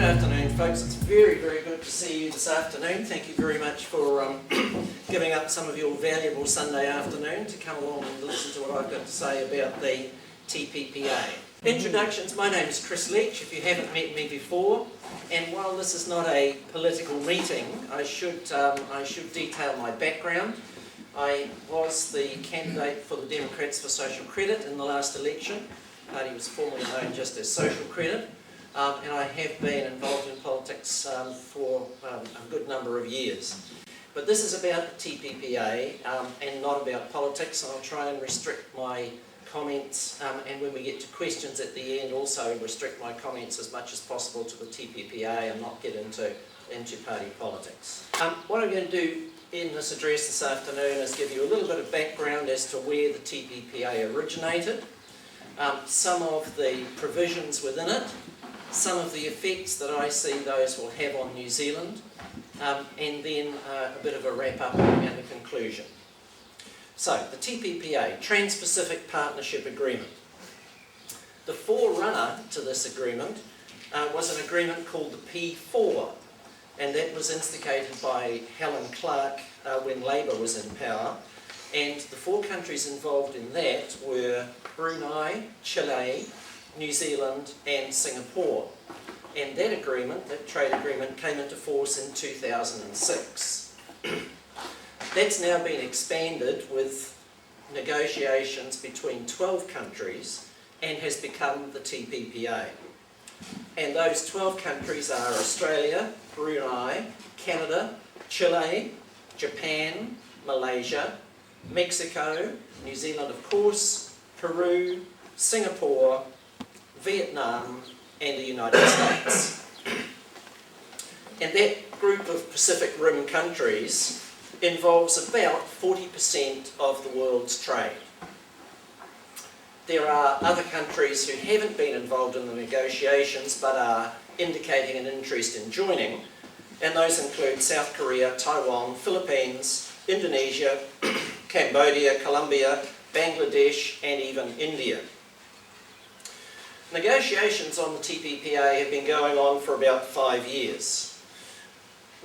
Good afternoon, folks. It's very, very good to see you this afternoon. Thank you very much for giving up some of your valuable Sunday afternoon to come along and listen to what I've got to say about the TPPA. Introductions. My name is Chris Leitch, if you haven't met me before, and while this is not a political meeting, I should detail my background. I was the candidate for the Democrats for Social Credit in the last election. The party was formerly known just as Social Credit. And I have been involved in politics for a good number of years. But this is about the TPPA and not about politics, and I'll try and restrict my comments, and when we get to questions at the end, also restrict my comments as much as possible to the TPPA and not get into party politics. What I'm going to do in this address this afternoon is give you a little bit of background as to where the TPPA originated, some of the provisions within it, some of the effects that I see those will have on New Zealand, and then a bit of a wrap-up and a conclusion. So, the TPPA, Trans-Pacific Partnership Agreement. The forerunner to this agreement was an agreement called the P4, and that was instigated by Helen Clark when Labour was in power, and the four countries involved in that were Brunei, Chile, New Zealand and Singapore, and that agreement, that trade agreement, came into force in 2006. That's now been expanded with negotiations between 12 countries and has become the TPPA. And those 12 countries are Australia, Brunei, Canada, Chile, Japan, Malaysia, Mexico, New Zealand of course, Peru, Singapore, Vietnam and the United States. And that group of Pacific Rim countries involves about 40% of the world's trade. There are other countries who haven't been involved in the negotiations but are indicating an interest in joining, and those include South Korea, Taiwan, Philippines, Indonesia, Cambodia, Colombia, Bangladesh and even India. Negotiations on the TPPA have been going on for about 5 years.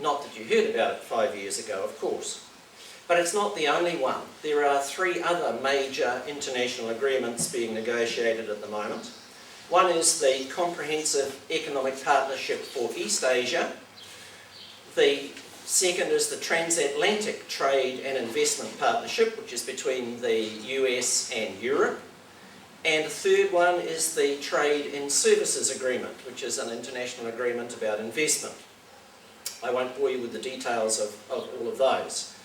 Not that you heard about it 5 years ago, of course. But it's not the only one. There are 3 other major international agreements being negotiated at the moment. One is the Comprehensive Economic Partnership for East Asia. The second is the Transatlantic Trade and Investment Partnership, which is between the US and Europe. And the third one is the Trade and Services Agreement, which is an international agreement about investment. I won't bore you with the details of all of those.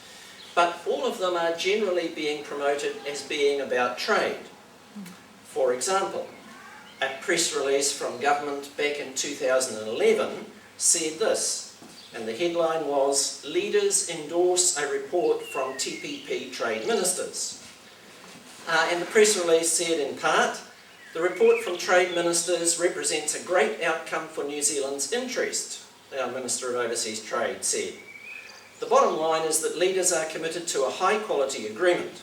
But all of them are generally being promoted as being about trade. For example, a press release from government back in 2011 said this, and the headline was, "Leaders endorse a report from TPP trade ministers." And the press release said in part, "The report from trade ministers represents a great outcome for New Zealand's interest," our Minister of Overseas Trade said. "The bottom line is that leaders are committed to a high quality agreement.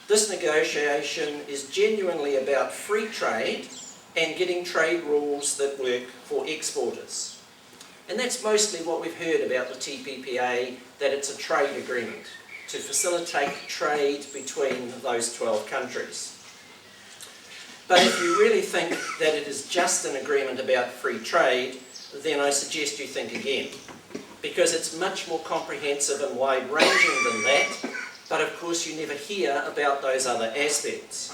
This negotiation is genuinely about free trade and getting trade rules that work for exporters." And that's mostly what we've heard about the TPPA, that it's a trade agreement to facilitate trade between those 12 countries. But if you really think that it is just an agreement about free trade, then I suggest you think again, because it's much more comprehensive and wide-ranging than that, but of course you never hear about those other aspects.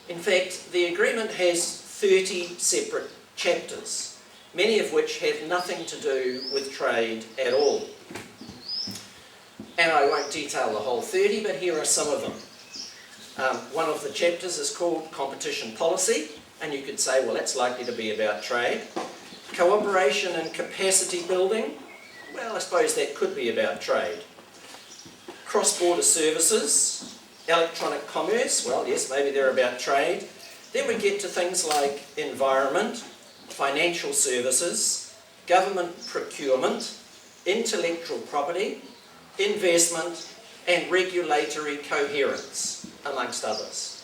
In fact, the agreement has 30 separate chapters, many of which have nothing to do with trade at all. And I won't detail the whole 30, but here are some of them. One of the chapters is called Competition Policy, and you could say, well, that's likely to be about trade. Cooperation and Capacity Building, well, I suppose that could be about trade. Cross-border services, electronic commerce, well, yes, maybe they're about trade. Then we get to things like environment, financial services, government procurement, intellectual property, investment and regulatory coherence, amongst others.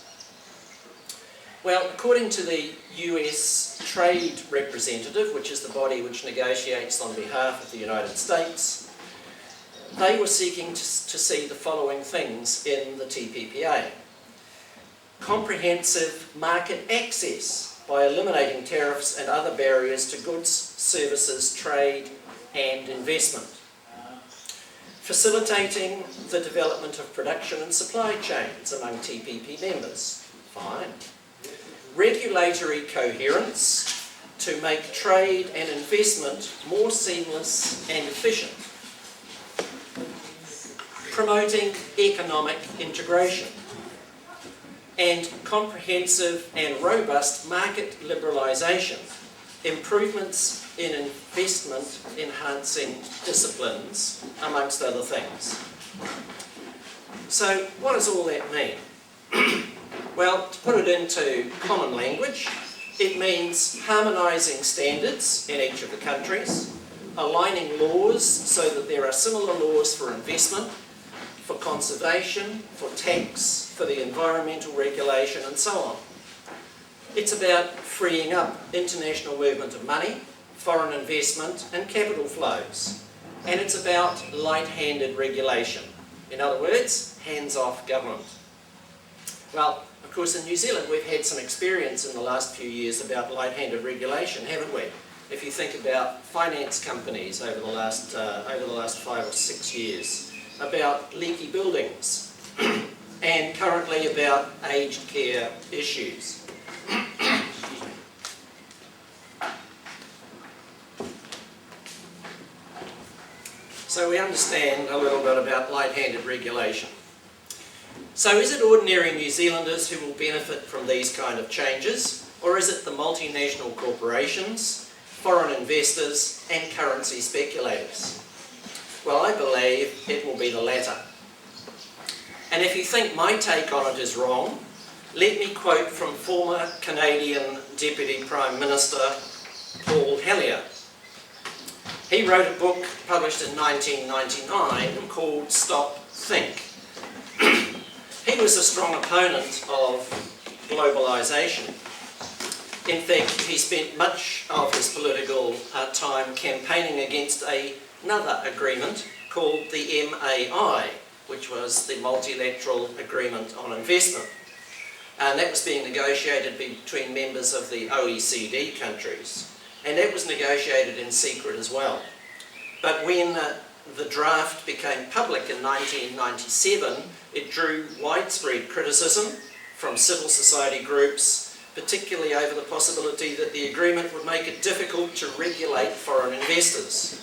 Well, according to the US Trade Representative, which is the body which negotiates on behalf of the United States, they were seeking to see the following things in the TPPA. Comprehensive market access by eliminating tariffs and other barriers to goods, services, trade and investment. Facilitating the development of production and supply chains among TPP members. Fine. Regulatory coherence to make trade and investment more seamless and efficient. Promoting economic integration. And comprehensive and robust market liberalisation. Improvements in investment enhancing disciplines, amongst other things. So what does all that mean? Well, to put it into common language, it means harmonising standards in each of the countries, aligning laws so that there are similar laws for investment, for conservation, for tax, for the environmental regulation and so on. It's about freeing up international movement of money, foreign investment and capital flows. And it's about light-handed regulation. In other words, hands-off government. Well, of course in New Zealand we've had some experience in the last few years about light-handed regulation, haven't we? If you think about finance companies over the last 5 or 6 years, about leaky buildings, and currently about aged care issues. So we understand a little bit about light-handed regulation. So is it ordinary New Zealanders who will benefit from these kind of changes, or is it the multinational corporations, foreign investors and currency speculators? Well, I believe it will be the latter. And if you think my take on it is wrong, let me quote from former Canadian Deputy Prime Minister Paul Hellyer. He wrote a book published in 1999 called Stop, Think. He was a strong opponent of globalisation. In fact, he spent much of his political time campaigning against another agreement called the MAI, which was the Multilateral Agreement on Investment. And that was being negotiated between members of the OECD countries. And that was negotiated in secret as well. But when the draft became public in 1997, it drew widespread criticism from civil society groups, particularly over the possibility that the agreement would make it difficult to regulate foreign investors.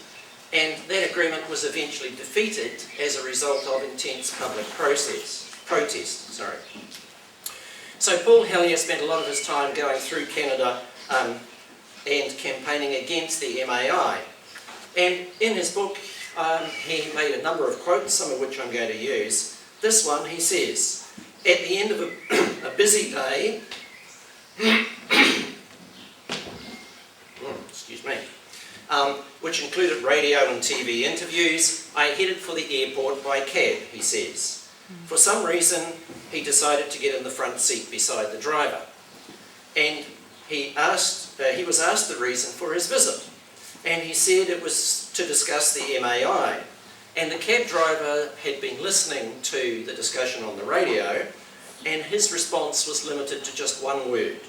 And that agreement was eventually defeated as a result of intense public protest. So Paul Hellyer spent a lot of his time going through Canada and campaigning against the MAI. And in his book, he made a number of quotes, some of which I'm going to use. This one, he says, at the end of a busy day, excuse me, which included radio and TV interviews, I headed for the airport by cab, he says. For some reason, he decided to get in the front seat beside the driver. And he was asked the reason for his visit. And he said it was to discuss the MAI. And the cab driver had been listening to the discussion on the radio, and his response was limited to just one word.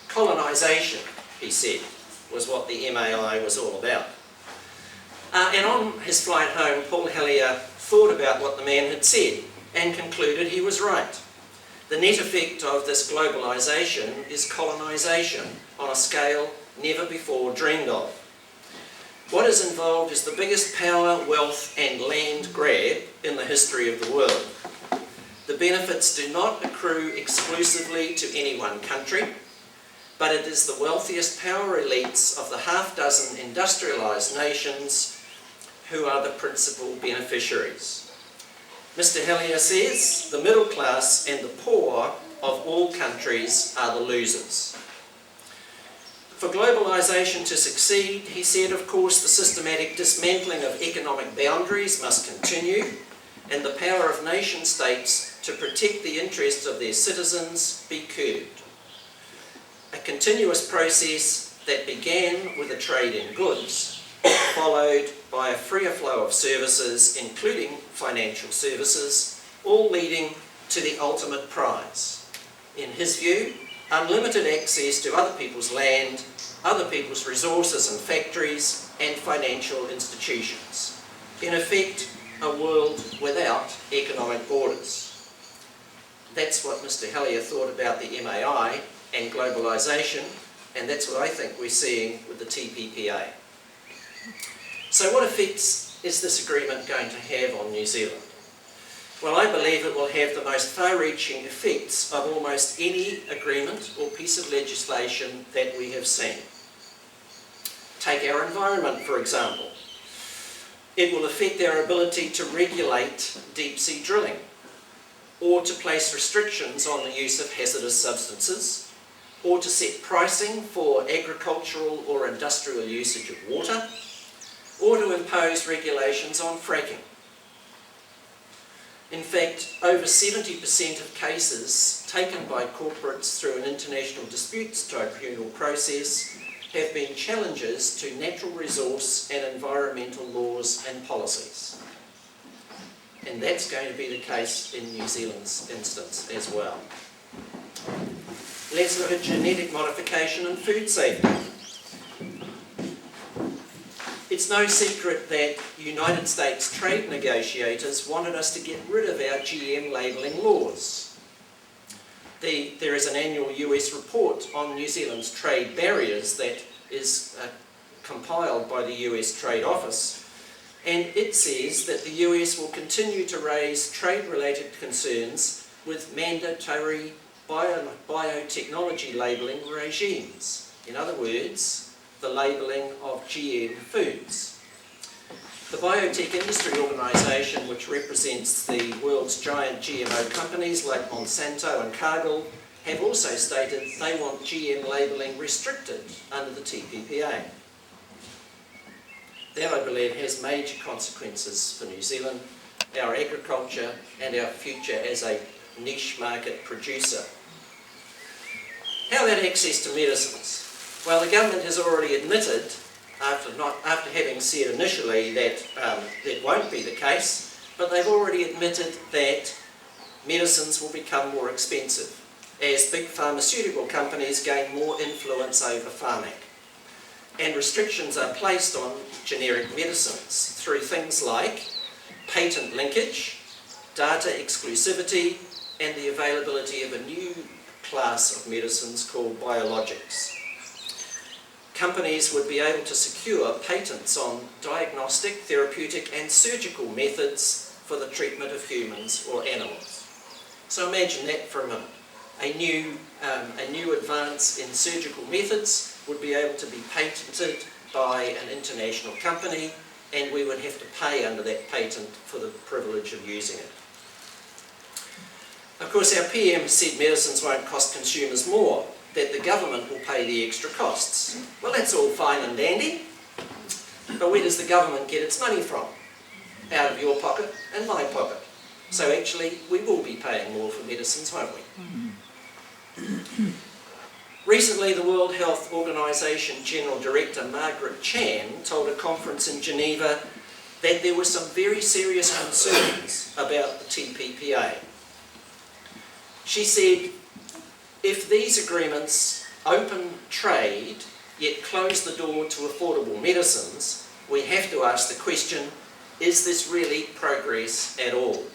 Colonisation, he said, was what the MAI was all about. And on his flight home, Paul Hellyer thought about what the man had said and concluded he was right. The net effect of this globalisation is colonisation on a scale never before dreamed of. What is involved is the biggest power, wealth and land grab in the history of the world. The benefits do not accrue exclusively to any one country, but it is the wealthiest power elites of the half-dozen industrialised nations who are the principal beneficiaries. Mr. Hellyer says the middle class and the poor of all countries are the losers. For globalisation to succeed, he said, of course, the systematic dismantling of economic boundaries must continue, and the power of nation states to protect the interests of their citizens be curbed. continuous process that began with a trade in goods, followed by a freer flow of services, including financial services, all leading to the ultimate prize. In his view, unlimited access to other people's land, other people's resources and factories, and financial institutions. In effect, a world without economic borders. That's what Mr. Hellier thought about the MAI and globalisation, and that's what I think we're seeing with the TPPA. So what effects is this agreement going to have on New Zealand? Well, I believe it will have the most far-reaching effects of almost any agreement or piece of legislation that we have seen. Take our environment, for example. It will affect our ability to regulate deep-sea drilling, or to place restrictions on the use of hazardous substances, or to set pricing for agricultural or industrial usage of water, or to impose regulations on fracking. In fact, over 70% of cases taken by corporates through an international disputes tribunal process have been challenges to natural resource and environmental laws and policies. And that's going to be the case in New Zealand's instance as well. Let's look at genetic modification and food safety. It's no secret that United States trade negotiators wanted us to get rid of our GM labelling laws. There is an annual US report on New Zealand's trade barriers that is compiled by the US Trade Office, and it says that the US will continue to raise trade-related concerns with mandatory biotechnology labelling regimes. In other words, the labelling of GM foods. The Biotech Industry Organisation, which represents the world's giant GMO companies like Monsanto and Cargill, have also stated they want GM labelling restricted under the TPPA. That, I believe, has major consequences for New Zealand, our agriculture, and our future as a niche market producer. How about access to medicines? Well, the government has already admitted, after having said initially that that won't be the case, but they've already admitted that medicines will become more expensive as big pharmaceutical companies gain more influence over farming. And restrictions are placed on generic medicines through things like patent linkage, data exclusivity, and the availability of a new class of medicines called biologics. Companies would be able to secure patents on diagnostic, therapeutic and surgical methods for the treatment of humans or animals. So imagine that for a minute. A new advance in surgical methods would be able to be patented by an international company, and we would have to pay under that patent for the privilege of using it. Of course, our PM said medicines won't cost consumers more, that the government will pay the extra costs. Well, that's all fine and dandy, but where does the government get its money from? Out of your pocket and my pocket. So actually, we will be paying more for medicines, won't we? Recently, the World Health Organization General Director Margaret Chan told a conference in Geneva that there were some very serious concerns about the TPPA. She said, if these agreements open trade, yet close the door to affordable medicines, we have to ask the question, is this really progress at all?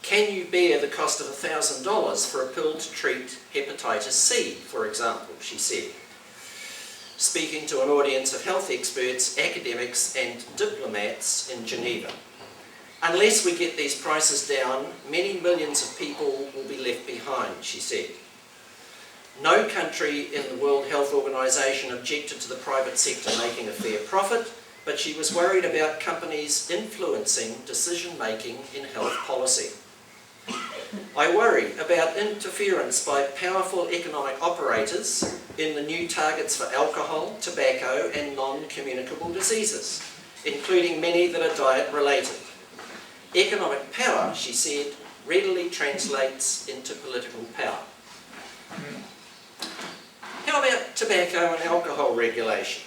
Can you bear the cost of $1,000 for a pill to treat hepatitis C, for example, she said, speaking to an audience of health experts, academics and diplomats in Geneva. Unless we get these prices down, many millions of people will be left behind, she said. No country in the World Health Organization objected to the private sector making a fair profit, but she was worried about companies influencing decision-making in health policy. I worry about interference by powerful economic operators in the new targets for alcohol, tobacco and non-communicable diseases, including many that are diet-related. Economic power, she said, readily translates into political power. How about tobacco and alcohol regulation?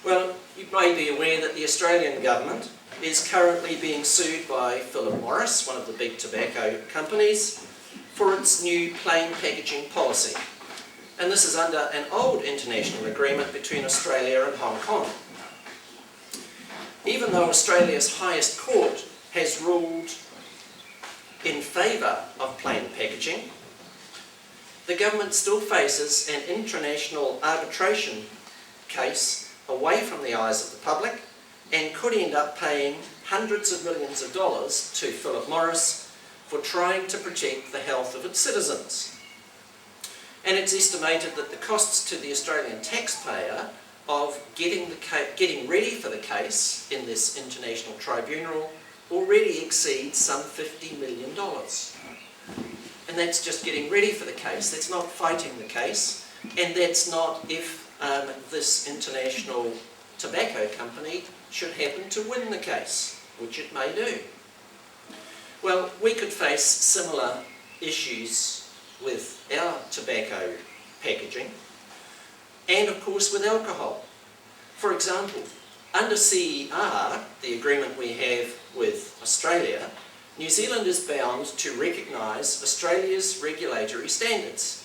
Well, you may be aware that the Australian government is currently being sued by Philip Morris, one of the big tobacco companies, for its new plain packaging policy. And this is under an old international agreement between Australia and Hong Kong. Even though Australia's highest court has ruled in favour of plain packaging, the government still faces an international arbitration case away from the eyes of the public and could end up paying hundreds of millions of dollars to Philip Morris for trying to protect the health of its citizens. And it's estimated that the costs to the Australian taxpayer of getting ready for the case in this international tribunal already exceeds some $50 million. And that's just getting ready for the case. That's not fighting the case, and that's not if this international tobacco company should happen to win the case, which it may do. Well, we could face similar issues with our tobacco packaging, and of course with alcohol. For example, under CER, the agreement we have with Australia, New Zealand is bound to recognise Australia's regulatory standards.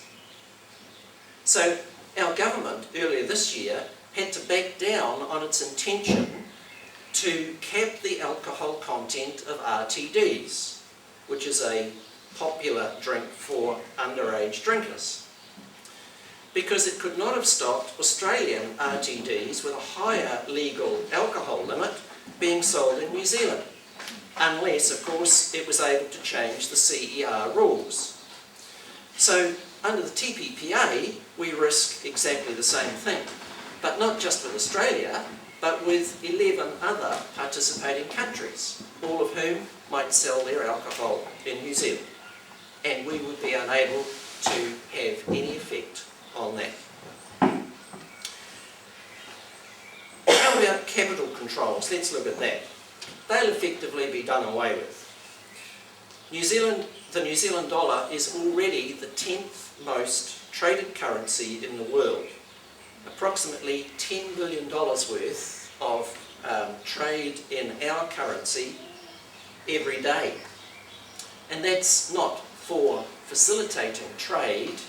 So our government earlier this year had to back down on its intention to cap the alcohol content of RTDs, which is a popular drink for underage drinkers, because it could not have stopped Australian RTDs with a higher legal alcohol limit being sold in New Zealand, unless, of course, it was able to change the CER rules. So, under the TPPA, we risk exactly the same thing, but not just with Australia, but with 11 other participating countries, all of whom might sell their alcohol in New Zealand, and we would be unable to have any effect on that. How about capital controls? Let's look at that. They'll effectively be done away with. The New Zealand dollar is already the 10th most traded currency in the world. Approximately $10 billion worth of trade in our currency every day. And that's not for facilitating trade,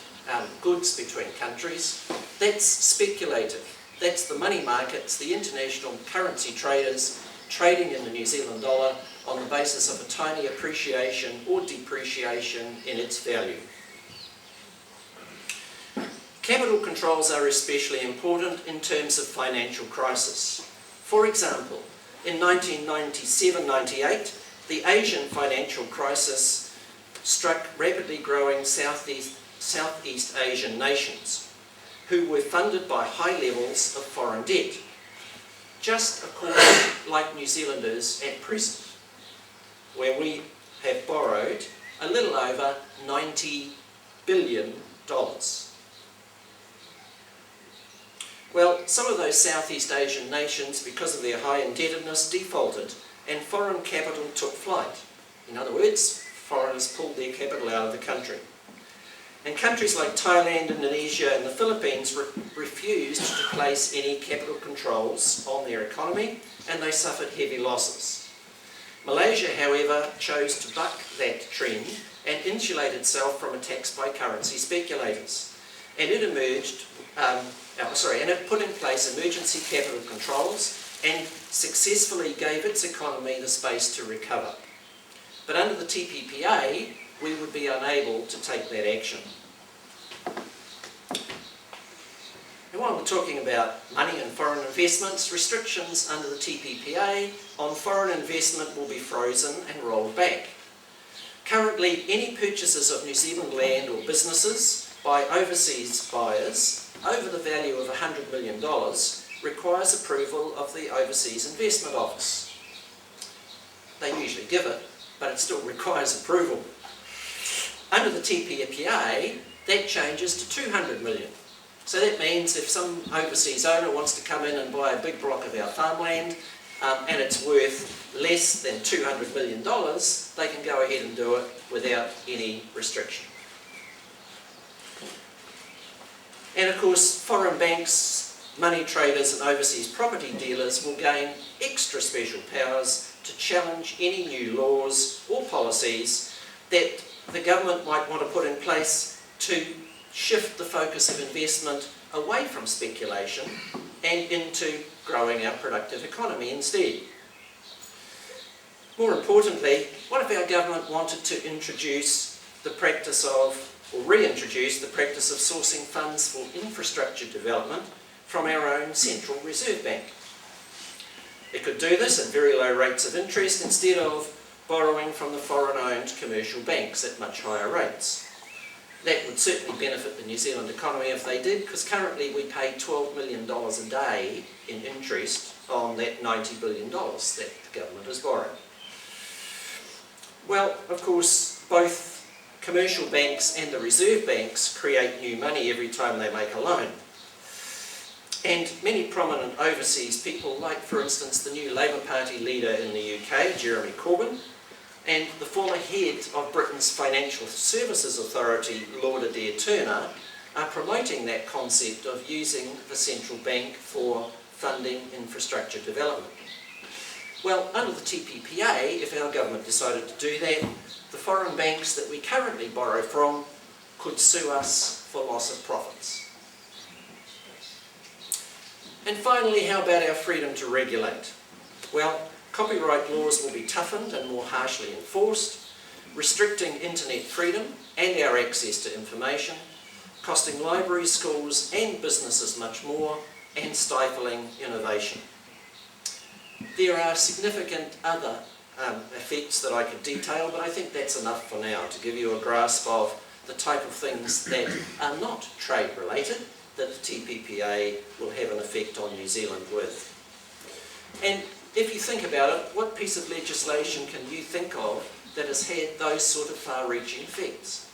goods between countries. That's speculative. That's the money markets, the international currency traders trading in the New Zealand dollar on the basis of a tiny appreciation or depreciation in its value. Capital controls are especially important in terms of financial crisis. For example, in 1997-98, the Asian financial crisis struck rapidly growing Southeast Asian nations, who were funded by high levels of foreign debt, just of course like New Zealanders at present, where we have borrowed a little over $90 billion. Well, some of those Southeast Asian nations, because of their high indebtedness, defaulted and foreign capital took flight. In other words, foreigners pulled their capital out of the country. And countries like Thailand, Indonesia and the Philippines refused to place any capital controls on their economy, and they suffered heavy losses. Malaysia, however, chose to buck that trend and insulate itself from attacks by currency speculators. And it it put in place emergency capital controls and successfully gave its economy the space to recover. But under the TPPA, we would be unable to take that action. And while we're talking about money and foreign investments, restrictions under the TPPA on foreign investment will be frozen and rolled back. Currently, any purchases of New Zealand land or businesses by overseas buyers over the value of $100 million requires approval of the Overseas Investment Office. They usually give it, but it still requires approval. Under the TPPA, that changes to $200 million. So that means if some overseas owner wants to come in and buy a big block of our farmland and it's worth less than $200 million, they can go ahead and do it without any restriction. And of course, foreign banks, money traders and overseas property dealers will gain extra special powers to challenge any new laws or policies that the government might want to put in place to shift the focus of investment away from speculation and into growing our productive economy instead. More importantly, what if our government wanted to introduce the practice of, or reintroduce the practice of sourcing funds for infrastructure development from our own Central Reserve Bank? It could do this at very low rates of interest instead of borrowing from the foreign-owned commercial banks at much higher rates. That would certainly benefit the New Zealand economy if they did, because currently we pay $12 million a day in interest on that $90 billion that the government has borrowed. Well, of course, both commercial banks and the reserve banks create new money every time they make a loan. And many prominent overseas people, like for instance the new Labour Party leader in the UK, Jeremy Corbyn, and the former head of Britain's Financial Services Authority, Lord Adair Turner, are promoting that concept of using the central bank for funding infrastructure development. Well, under the TPPA, if our government decided to do that, the foreign banks that we currently borrow from could sue us for loss of profits. And finally, how about our freedom to regulate? Well, copyright laws will be toughened and more harshly enforced, restricting internet freedom and our access to information, costing libraries, schools and businesses much more, and stifling innovation. There are significant other effects that I could detail, but I think that's enough for now to give you a grasp of the type of things that are not trade related that the TPPA will have an effect on New Zealand with. And if you think about it, what piece of legislation can you think of that has had those sort of far-reaching effects?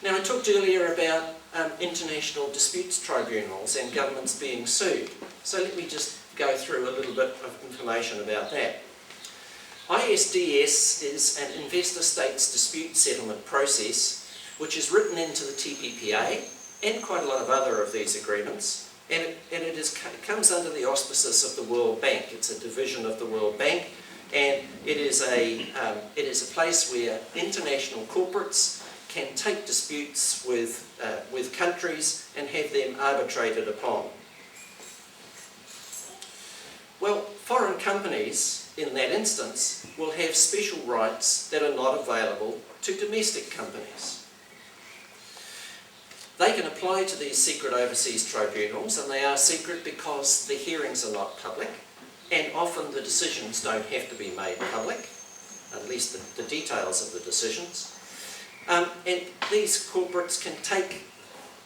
Now, I talked earlier about international disputes tribunals and governments being sued. So let me just go through a little bit of information about that. ISDS is an investor-states dispute settlement process which is written into the TPPA and quite a lot of other of these agreements, and it comes under the auspices of the World Bank. It's a division of the World Bank, and it is a place where international corporates can take disputes with countries and have them arbitrated upon. Well, foreign companies, in that instance, will have special rights that are not available to domestic companies. They can apply to these secret overseas tribunals, and they are secret because the hearings are not public, and often the decisions don't have to be made public, at least the details of the decisions. And these corporates can take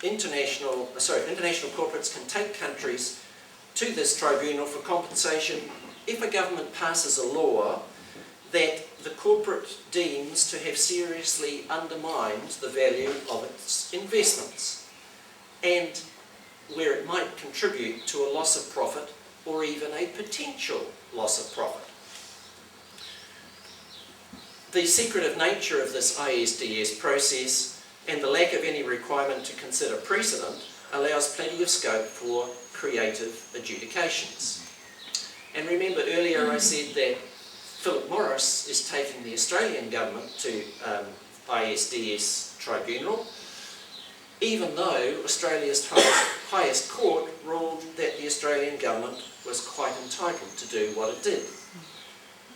international corporates can take countries to this tribunal for compensation if a government passes a law that the corporate deems to have seriously undermined the value of its investments, and where it might contribute to a loss of profit or even a potential loss of profit. The secretive nature of this ISDS process and the lack of any requirement to consider precedent allows plenty of scope for creative adjudications. And remember earlier I said that Philip Morris is taking the Australian government to ISDS tribunal, even though Australia's highest court ruled that the Australian government was quite entitled to do what it did.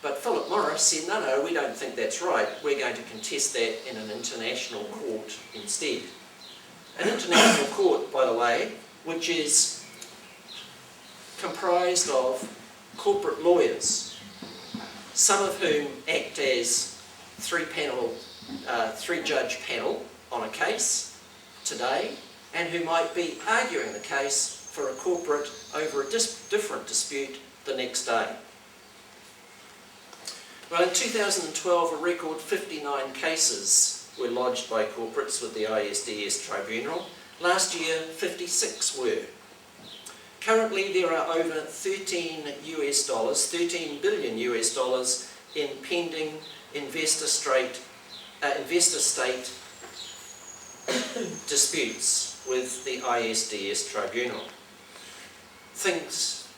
But Philip Morris said, no, we don't think that's right. We're going to contest that in an international court instead. An international court, by the way, which is comprised of corporate lawyers, some of whom act as three-judge panel on a case today, and who might be arguing the case for a corporate over a different dispute the next day. Well, in 2012, a record 59 cases were lodged by corporates with the ISDS tribunal. Last year, 56 were. Currently, there are over $13 billion in pending investor-state disputes with the ISDS tribunal.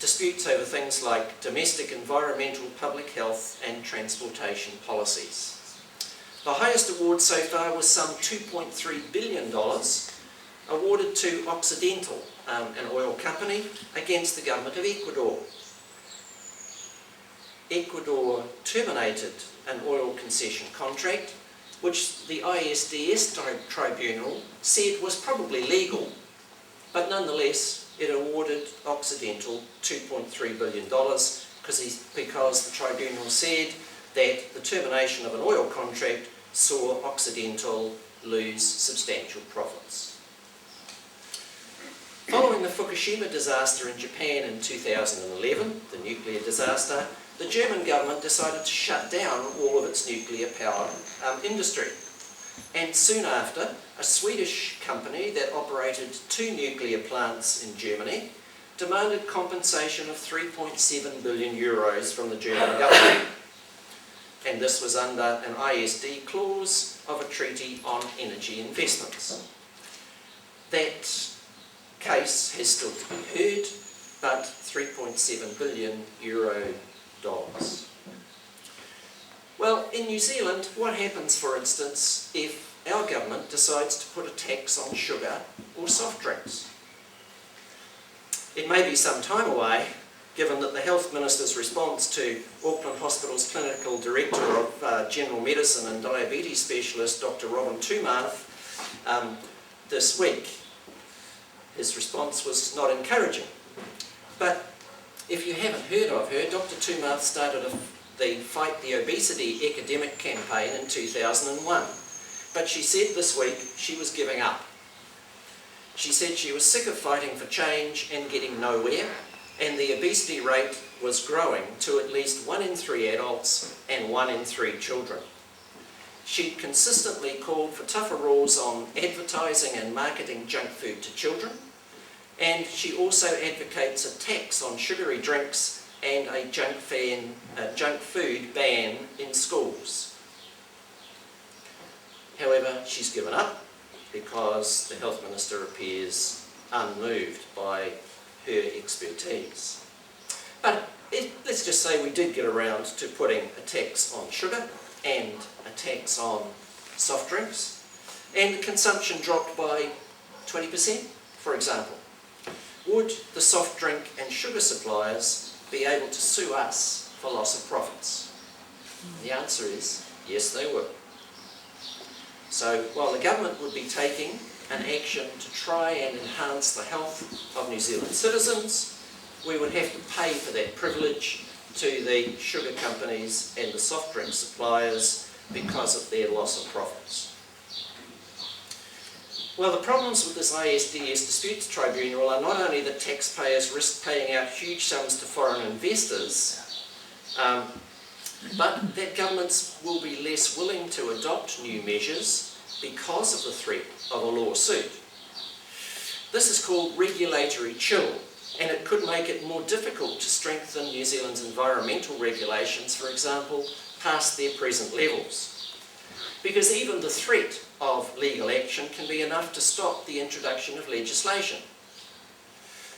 Disputes over things like domestic, environmental, public health and transportation policies. The highest award so far was some $2.3 billion awarded to Occidental, an oil company, against the government of Ecuador. Ecuador terminated an oil concession contract, which the ISDS tribunal said was probably legal, but nonetheless it awarded Occidental $2.3 billion because the tribunal said that the termination of an oil contract saw Occidental lose substantial profits. Following the Fukushima disaster in Japan in 2011, the nuclear disaster, the German government decided to shut down all of its nuclear power industry. And soon after, a Swedish company that operated 2 nuclear plants in Germany demanded compensation of 3.7 billion euros from the German government. And this was under an ISD clause of a treaty on energy investments. That case has still to be heard, but 3.7 billion euro dollars. Well, in New Zealand, what happens, for instance, if our government decides to put a tax on sugar or soft drinks? It may be some time away, given that the Health Minister's response to Auckland Hospital's Clinical Director of General Medicine and Diabetes Specialist, Dr. Robin Tumarth, this week, his response was not encouraging. But if you haven't heard of her, Dr. Tumarth started the Fight the Obesity Epidemic campaign in 2001. But she said this week she was giving up. She said she was sick of fighting for change and getting nowhere, and the obesity rate was growing to at least 1 in 3 adults and 1 in 3 children. She'd consistently called for tougher rules on advertising and marketing junk food to children, and she also advocates a tax on sugary drinks and a junk food ban in schools. However, she's given up because the Health Minister appears unmoved by her expertise. But let's just say we did get around to putting a tax on sugar and a tax on soft drinks, and consumption dropped by 20%, for example. Would the soft drink and sugar suppliers be able to sue us for loss of profits? The answer is yes, they would. So while the government would be taking an action to try and enhance the health of New Zealand citizens, we would have to pay for that privilege to the sugar companies and the soft drink suppliers because of their loss of profits. Well, the problems with this ISDS disputes tribunal are not only that taxpayers risk paying out huge sums to foreign investors, but that governments will be less willing to adopt new measures because of the threat of a lawsuit. This is called regulatory chill, and it could make it more difficult to strengthen New Zealand's environmental regulations, for example, past their present levels. Because even the threat of legal action can be enough to stop the introduction of legislation.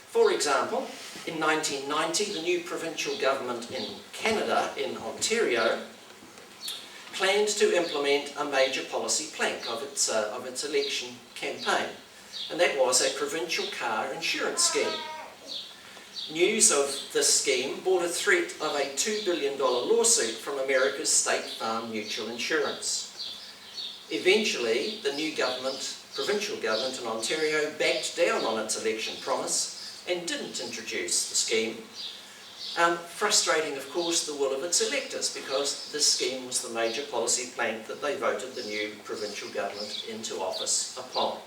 For example, in 1990, the new provincial government in Canada, in Ontario, planned to implement a major policy plank of its election campaign, and that was a provincial car insurance scheme. News of this scheme brought a threat of a $2 billion lawsuit from America's State Farm Mutual Insurance. Eventually, the new government, provincial government in Ontario, backed down on its election promise and didn't introduce the scheme, frustrating, of course, the will of its electors, because this scheme was the major policy plank that they voted the new provincial government into office upon.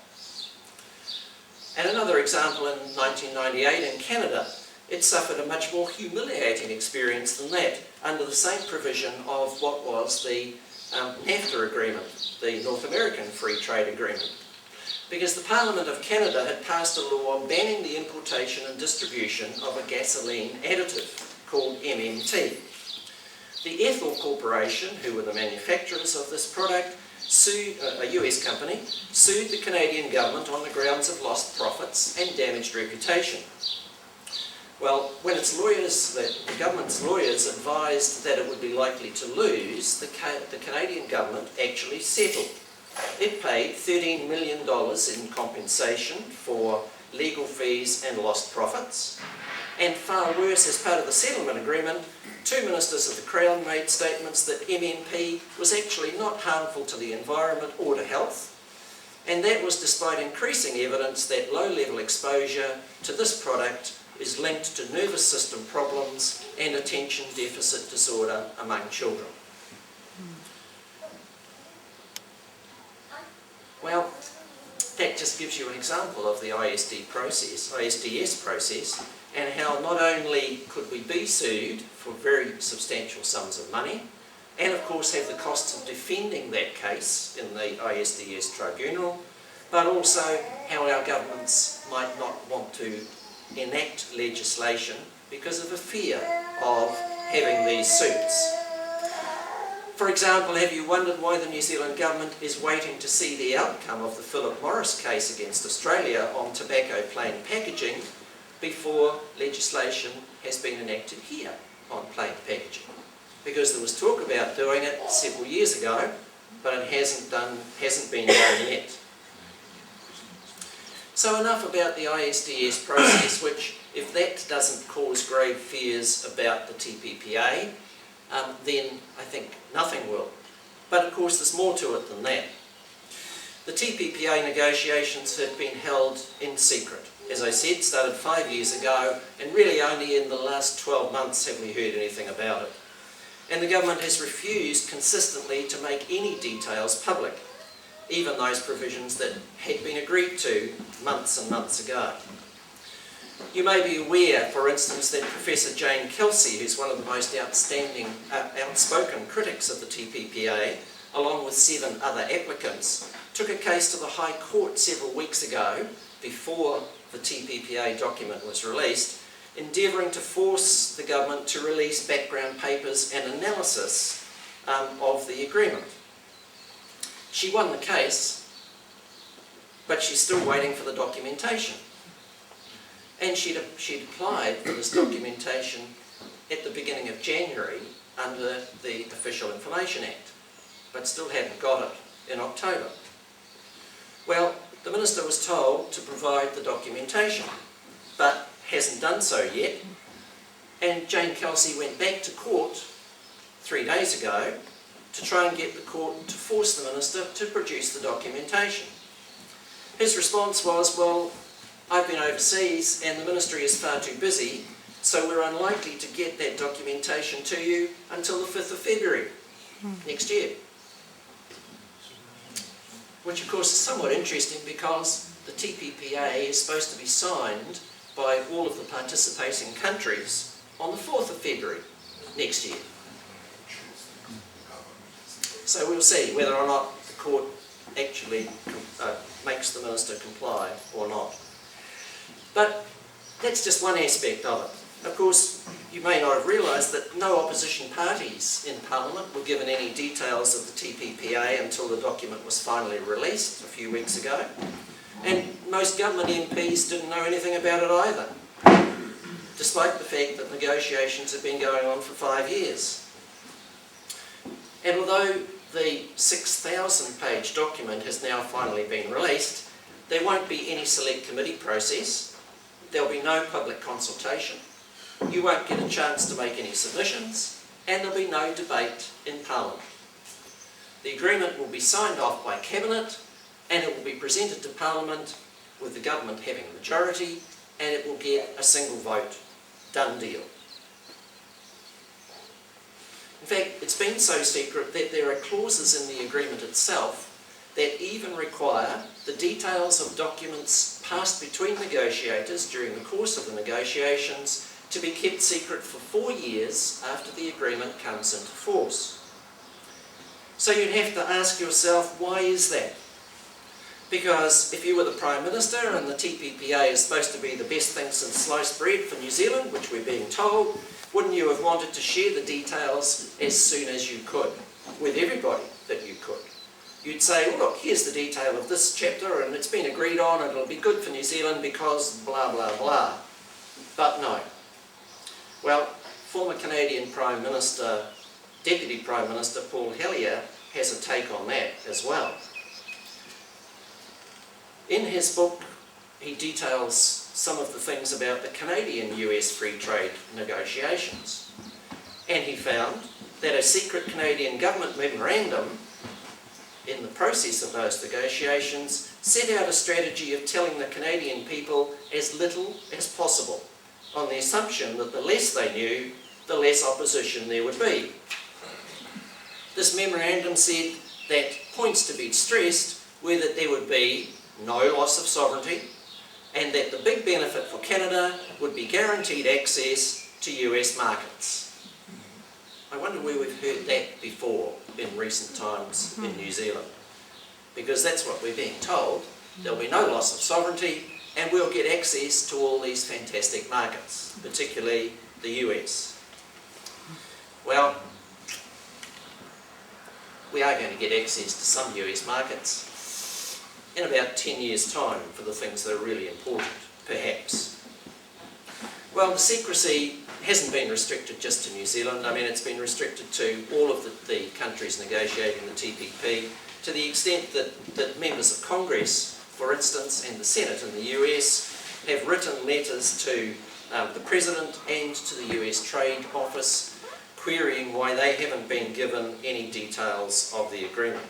And another example in 1998 in Canada, it suffered a much more humiliating experience than that, under the same provision of what was the NAFTA agreement, the North American Free Trade Agreement, because the Parliament of Canada had passed a law banning the importation and distribution of a gasoline additive called MMT. The Ethel Corporation, who were the manufacturers of this product, a US company, sued the Canadian government on the grounds of lost profits and damaged reputation. Well, when its lawyers, the government's lawyers advised that it would be likely to lose, the Canadian government actually settled. It paid $13 million in compensation for legal fees and lost profits. And far worse, as part of the settlement agreement, 2 ministers of the Crown made statements that MMP was actually not harmful to the environment or to health. And that was despite increasing evidence that low-level exposure to this product is linked to nervous system problems and attention deficit disorder among children. Well, that just gives you an example of the ISDS process, and how not only could we be sued for very substantial sums of money, and of course have the costs of defending that case in the ISDS tribunal, but also how our governments might not want to enact legislation because of a fear of having these suits. For example, have you wondered why the New Zealand government is waiting to see the outcome of the Philip Morris case against Australia on tobacco plain packaging before legislation has been enacted here on plain packaging? Because there was talk about doing it several years ago, but it hasn't been done yet. So enough about the ISDS process, which, if that doesn't cause grave fears about the TPPA, then I think nothing will. But of course there's more to it than that. The TPPA negotiations have been held in secret. As I said, started 5 years ago, and really only in the last 12 months have we heard anything about it. And the government has refused consistently to make any details public, even those provisions that had been agreed to months and months ago. You may be aware, for instance, that Professor Jane Kelsey, who's one of the most outspoken critics of the TPPA, along with 7 other applicants, took a case to the High Court several weeks ago, before the TPPA document was released, endeavouring to force the government to release background papers and analysis of the agreement. She won the case, but she's still waiting for the documentation. And she'd applied for this documentation at the beginning of January under the Official Information Act, but still hadn't got it in October. Well, the Minister was told to provide the documentation, but hasn't done so yet, and Jane Kelsey went back to court 3 days ago to try and get the court to force the Minister to produce the documentation. His response was, well, I've been overseas and the Ministry is far too busy, so we're unlikely to get that documentation to you until the 5th of February next year. Which of course is somewhat interesting because the TPPA is supposed to be signed by all of the participating countries on the 4th of February next year. So we'll see whether or not the court actually makes the Minister comply or not. But that's just one aspect of it. Of course, you may not have realised that no opposition parties in Parliament were given any details of the TPPA until the document was finally released a few weeks ago. And most government MPs didn't know anything about it either, despite the fact that negotiations have been going on for 5 years. And although the 6,000-page document has now finally been released, there won't be any select committee process, there'll be no public consultation, you won't get a chance to make any submissions, and there'll be no debate in Parliament. The agreement will be signed off by Cabinet, and it will be presented to Parliament with the government having a majority, and it will get a single vote. Done deal. In fact, it's been so secret that there are clauses in the agreement itself that even require the details of documents passed between negotiators during the course of the negotiations to be kept secret for 4 years after the agreement comes into force. So you'd have to ask yourself, why is that? Because if you were the Prime Minister and the TPPA is supposed to be the best thing since sliced bread for New Zealand, which we're being told, wouldn't you have wanted to share the details as soon as you could, with everybody that you could? you'd say, well, look, here's the detail of this chapter and it's been agreed on and it'll be good for New Zealand because blah, blah, blah. But no. Well, former Canadian Prime Minister, Deputy Prime Minister Paul Hellyer has a take on that as well. In his book, he details some of the things about the Canadian-US free trade negotiations. And he found that a secret Canadian government memorandum in the process of those negotiations set out a strategy of telling the Canadian people as little as possible, on the assumption that the less they knew, the less opposition there would be. This memorandum said that points to be stressed were that there would be no loss of sovereignty and that the big benefit for Canada would be guaranteed access to US markets. I wonder where we've heard that before in recent times in New Zealand, because that's what we're being told. There'll be no loss of sovereignty and we'll get access to all these fantastic markets, particularly the US. Well, we are going to get access to some US markets in about 10 years' time for the things that are really important, perhaps. Well, the secrecy hasn't been restricted just to New Zealand. I mean, it's been restricted to all of the countries negotiating the TPP, to the extent that members of Congress, for instance, and the Senate in the US have written letters to the President and to the US Trade Office querying why they haven't been given any details of the agreement.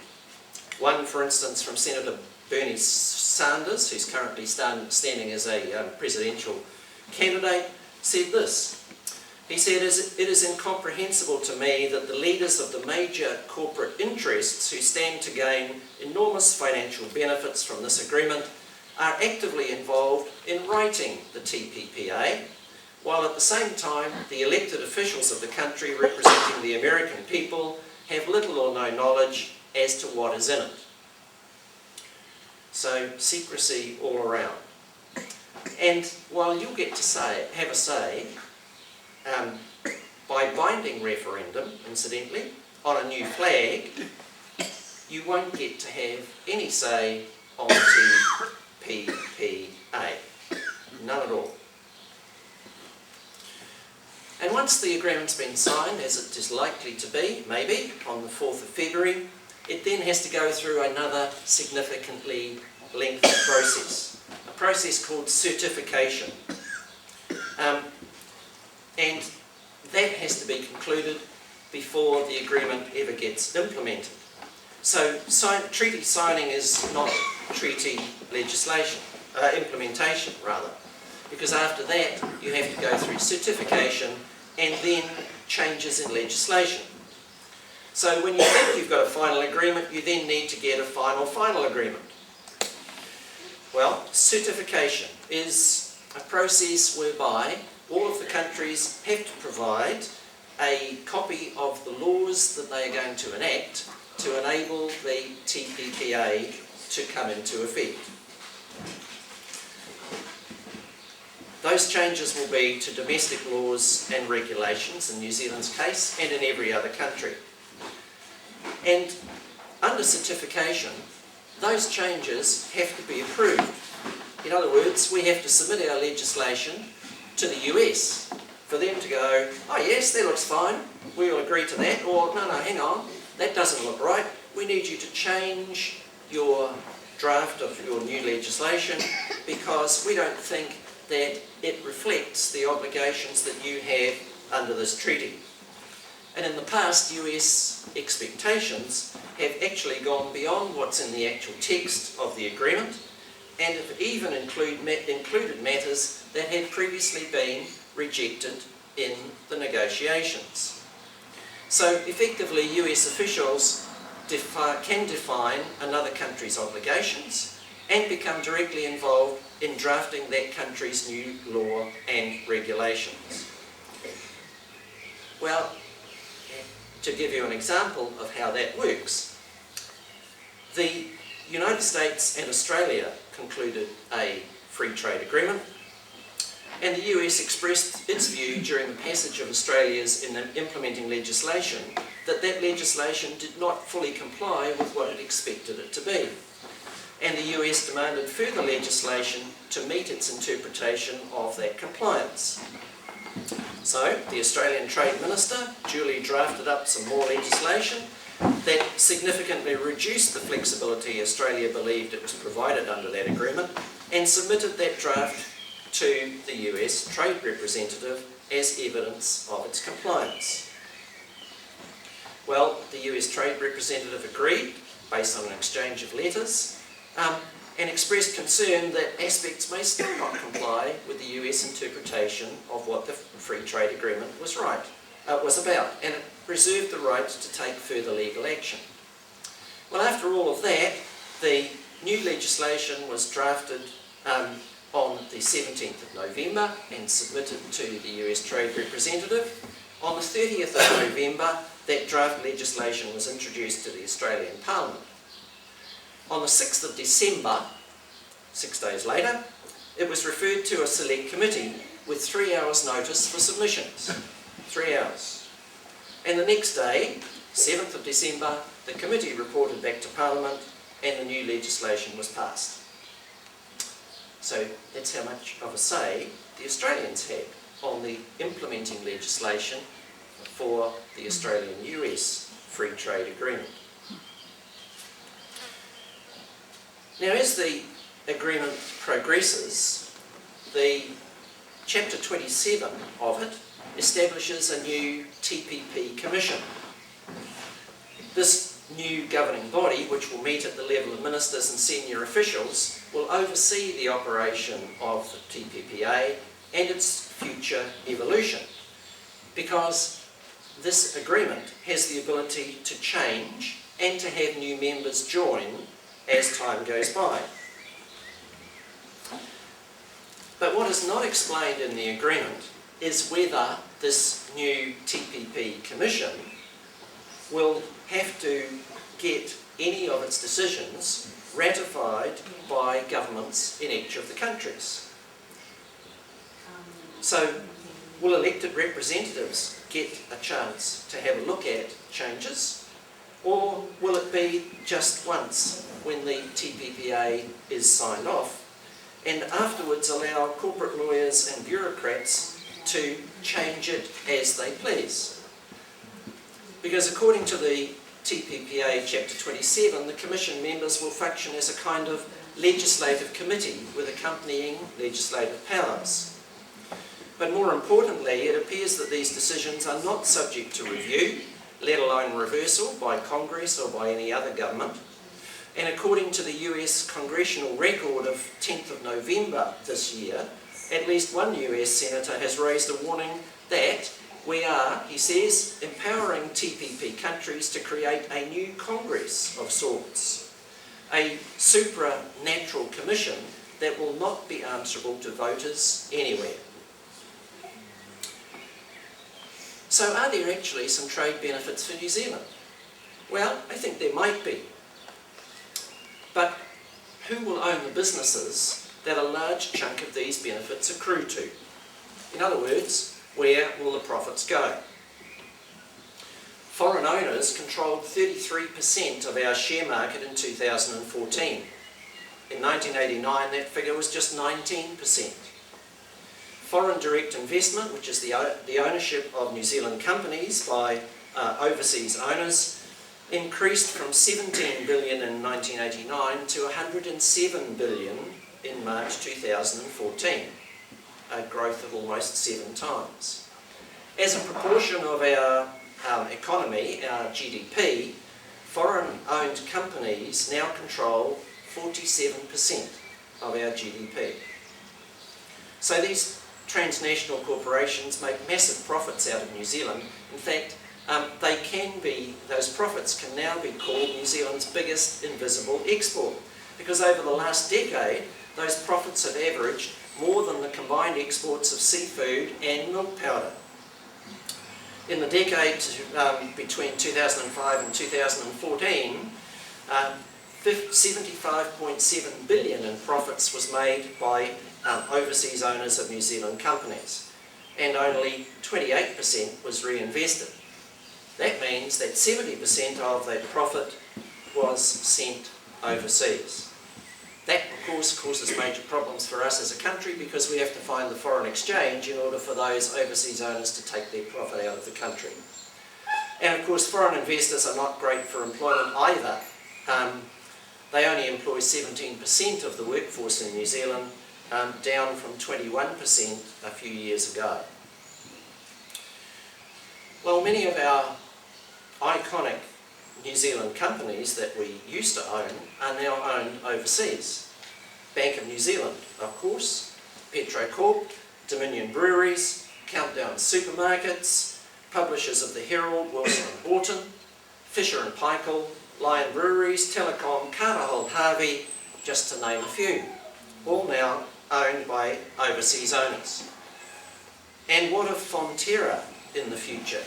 One, for instance, from Senator Bernie Sanders, who's currently standing as a presidential candidate, said this. He said, "It is incomprehensible to me that the leaders of the major corporate interests who stand to gain enormous financial benefits from this agreement are actively involved in writing the TPPA, while at the same time the elected officials of the country representing the American people have little or no knowledge as to what is in it." So, secrecy all around. And while you'll get to have a say, by binding referendum, incidentally, on a new flag, you won't get to have any say on TPPA. None at all. And once the agreement's been signed, as it is likely to be, maybe, on the 4th of February, it then has to go through another significantly lengthy process, a process called certification. And that has to be concluded before the agreement ever gets implemented. So treaty signing is not treaty legislation, implementation rather, because after that you have to go through certification and then changes in legislation. So when you think you've got a final agreement, you then need to get a final agreement. Well, certification is a process whereby all of the countries have to provide a copy of the laws that they are going to enact to enable the TPPA to come into effect. Those changes will be to domestic laws and regulations in New Zealand's case and in every other country. And under certification, those changes have to be approved. In other words, we have to submit our legislation to the US for them to go, oh yes, that looks fine, we will agree to that, or no, hang on, that doesn't look right, we need you to change your draft of your new legislation because we don't think that it reflects the obligations that you have under this treaty. And in the past, US expectations have actually gone beyond what's in the actual text of the agreement, and have even included matters that had previously been rejected in the negotiations. So effectively, US officials can define another country's obligations and become directly involved in drafting that country's new law and regulations. Well, to give you an example of how that works, the United States and Australia concluded a free trade agreement, and the US expressed its view during the passage of Australia's implementing legislation that that legislation did not fully comply with what it expected it to be. And the US demanded further legislation to meet its interpretation of that compliance. So the Australian Trade Minister duly drafted up some more legislation that significantly reduced the flexibility Australia believed it was provided under that agreement, and submitted that draft to the US Trade Representative as evidence of its compliance. Well, the US Trade Representative agreed, based on an exchange of letters, and expressed concern that aspects may still not comply with the US interpretation of what the Free Trade Agreement was about, and it reserved the right to take further legal action. Well, after all of that, the new legislation was drafted on the 17th of November and submitted to the US Trade Representative. On the 30th of November, that draft legislation was introduced to the Australian Parliament. On the 6th of December, 6 days later, it was referred to a select committee with 3 hours notice for submissions. 3 hours. And the next day, 7th of December, the committee reported back to Parliament and the new legislation was passed. So that's how much of a say the Australians had on the implementing legislation for the Australian-US Free Trade Agreement. Now, as the agreement progresses, the Chapter 27 of it establishes a new TPP Commission. This new governing body, which will meet at the level of ministers and senior officials, will oversee the operation of the TPPA and its future evolution, because this agreement has the ability to change and to have new members join as time goes by. But what is not explained in the agreement is whether this new TPP Commission will have to get any of its decisions ratified by governments in each of the countries. So, will elected representatives get a chance to have a look at changes, or will it be just once when the TPPA is signed off, and afterwards allow corporate lawyers and bureaucrats to change it as they please? Because according to the TPPA Chapter 27, the Commission members will function as a kind of legislative committee with accompanying legislative powers. But more importantly, it appears that these decisions are not subject to review, let alone reversal by Congress or by any other government. And according to the US Congressional record of 10th of November this year, at least one US Senator has raised a warning that we are, he says, empowering TPP countries to create a new Congress of sorts, a supra-natural commission that will not be answerable to voters anywhere. So are there actually some trade benefits for New Zealand? Well, I think there might be. But who will own the businesses that a large chunk of these benefits accrue to? In other words, where will the profits go? Foreign owners controlled 33% of our share market in 2014. In 1989, that figure was just 19%. Foreign direct investment, which is the ownership of New Zealand companies by overseas owners, increased from 17 billion in 1989 to 107 billion in March 2014, a growth of almost 7 times. As a proportion of our economy, our GDP, foreign-owned companies now control 47% of our GDP. So these transnational corporations make massive profits out of New Zealand. In fact, those profits can now be called New Zealand's biggest invisible export, because over the last decade, those profits have averaged more than the combined exports of seafood and milk powder. In the decade between 2005 and 2014, 75.7 billion in profits was made by overseas owners of New Zealand companies, and only 28% was reinvested. That means that 70% of that profit was sent overseas. That, of course, causes major problems for us as a country because we have to find the foreign exchange in order for those overseas owners to take their profit out of the country. And of course, foreign investors are not great for employment either. They only employ 17% of the workforce in New Zealand, down from 21% a few years ago. Well, many of our iconic New Zealand companies that we used to own are now owned overseas. Bank of New Zealand, of course, Petrocorp, Dominion Breweries, Countdown Supermarkets, publishers of the Herald, Wilson & Horton, Fisher & Paykel, Lion Breweries, Telecom, Carter Holt Harvey, just to name a few, all now owned by overseas owners. And what of Fonterra in the future?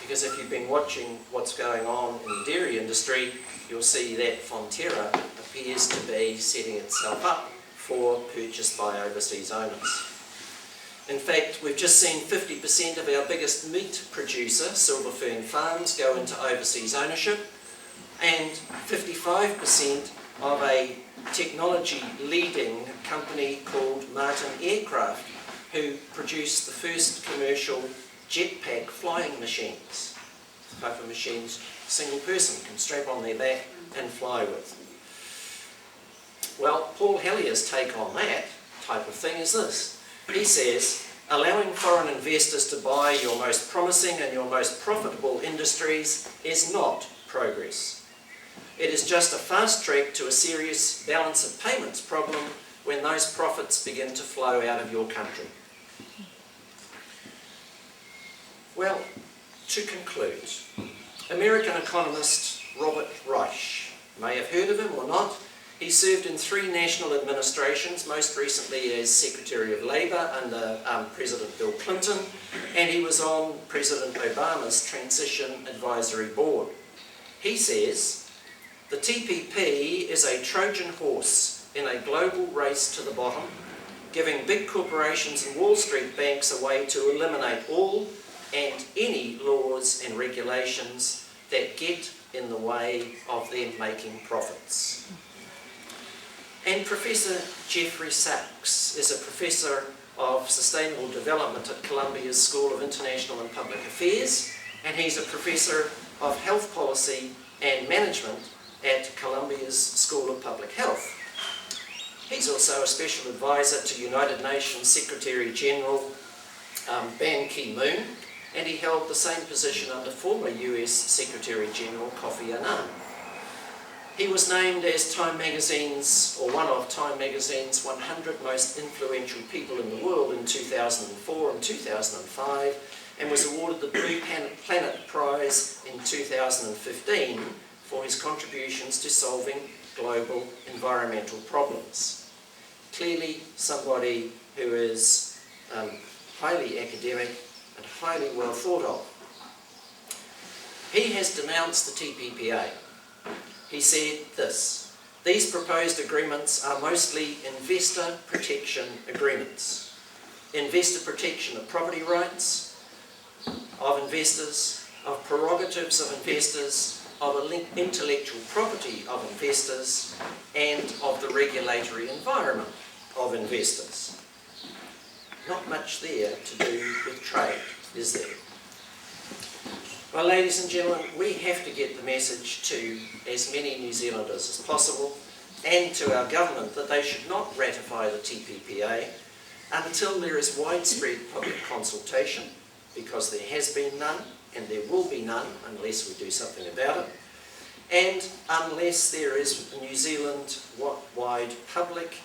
Because if you've been watching what's going on in the dairy industry, you'll see that Fonterra appears to be setting itself up for purchase by overseas owners. In fact, we've just seen 50% of our biggest meat producer, Silver Fern Farms, go into overseas ownership, and 55% of a technology-leading company called Martin Aircraft, who produced the first commercial jetpack flying machines. The type of machines a single person can strap on their back and fly with. Well, Paul Hellier's take on that type of thing is this. He says, allowing foreign investors to buy your most promising and your most profitable industries is not progress. It is just a fast track to a serious balance of payments problem when those profits begin to flow out of your country. Well, to conclude, American economist Robert Reich, you may have heard of him or not. He served in 3 national administrations, most recently as Secretary of Labour under President Bill Clinton, and he was on President Obama's Transition Advisory Board. He says, the TPP is a Trojan horse in a global race to the bottom, giving big corporations and Wall Street banks a way to eliminate all and any laws and regulations that get in the way of them making profits. And Professor Jeffrey Sachs is a Professor of Sustainable Development at Columbia's School of International and Public Affairs, and he's a Professor of Health Policy and Management at Columbia's School of Public Health. He's also a Special Advisor to United Nations Secretary General Ban Ki-moon, and he held the same position under former US Secretary General Kofi Annan. He was named as Time Magazine's, or one of Time Magazine's 100 most influential people in the world in 2004 and 2005, and was awarded the Blue Planet Prize in 2015 for his contributions to solving global environmental problems. Clearly somebody who is highly academic and highly well thought of. He has denounced the TPPA. He said this: these proposed agreements are mostly investor protection agreements. Investor protection of property rights of investors, of prerogatives of investors, of intellectual property of investors, and of the regulatory environment of investors. Not much there to do with trade, is there? Well, ladies and gentlemen, we have to get the message to as many New Zealanders as possible and to our government that they should not ratify the TPPA until there is widespread public consultation, because there has been none and there will be none unless we do something about it, and unless there is New Zealand-wide public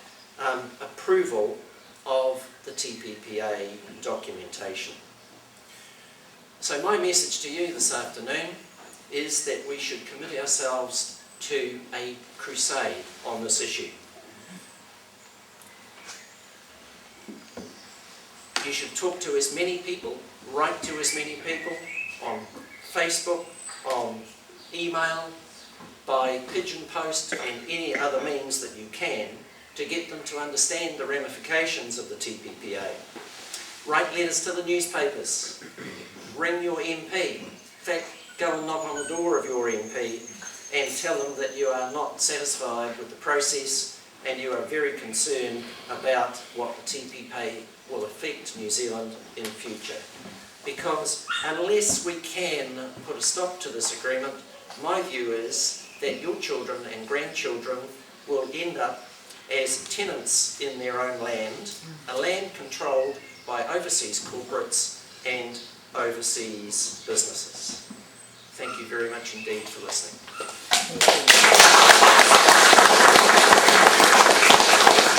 approval of the TPPA documentation. So my message to you this afternoon is that we should commit ourselves to a crusade on this issue. You should talk to as many people, write to as many people on Facebook, on email, by pigeon post and any other means that you can to get them to understand the ramifications of the TPPA. Write letters to the newspapers. Ring your MP. In fact, go and knock on the door of your MP and tell them that you are not satisfied with the process and you are very concerned about what the TPPA will affect New Zealand in the future. Because unless we can put a stop to this agreement, my view is that your children and grandchildren will end up as tenants in their own land, a land controlled by overseas corporates and overseas businesses. Thank you very much indeed for listening.